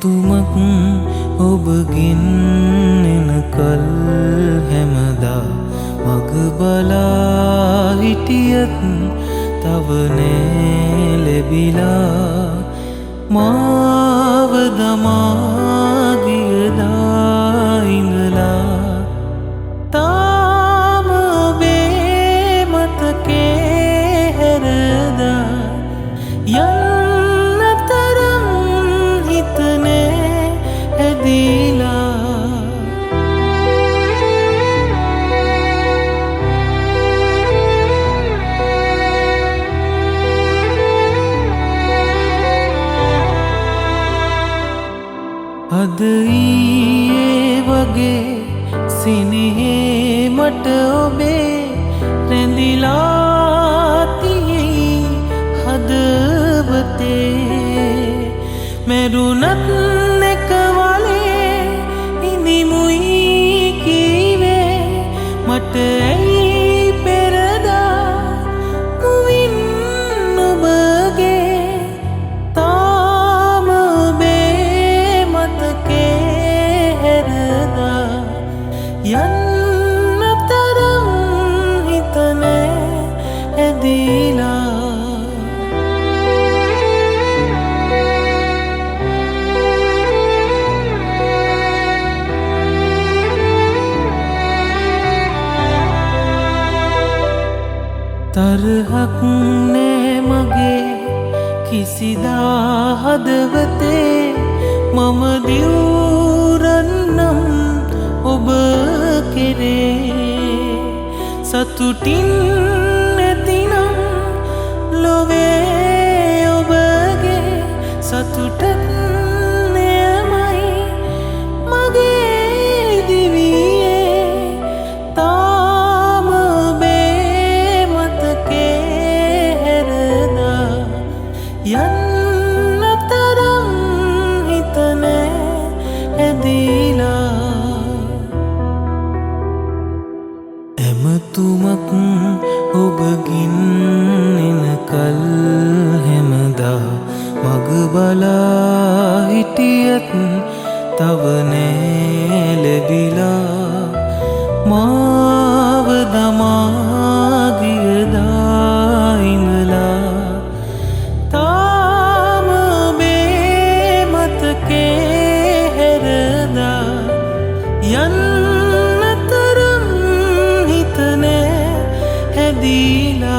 ඇමතුමක් ඔබගෙන් එනකල් හැමදා මග බලා හිටියත් තව නෑ ලැබිලා මාව දමා ගියදා ඉඳලා තාම ඔබේ මතකේ හැරදා යන්න තරම් හිත නෑ ඇදිලා අද ඊයේ වගේ සිනහේ මට ඔබේ රැඳිලා තියෙයි හදවතේ මැරුණත් එක වලේ ඉඳිමුයි කීවේ මට ඇයි පෙරදා නුවින් ඔබගේ තාම ඔබේ මතකේ හැරදා යන්න තරම් හිත නෑ ඇදිලා තරහක් නෑ මගේ කිසිදා හදවතේ මම දිවුරන්නම් ඔබ කෙරේ සතුටින් නැතිනම් ලොවේ ඔබගේ සතුටත් නෑමයි මගේ දිවියේ තාම ඔබේ මතකේ හැරදා යන්න තරම් හිත නෑ ඇදිලා ඇමතුමක් ඔබගින් එනකල් හැමදා මග බලා හිටියත් තව නෑ ලැබිලා මාව දමා ගියදා ඉඳලා තාම ඔබේ මතකේ හැරදා යන්න තරම් හිත නෑ හැදිලා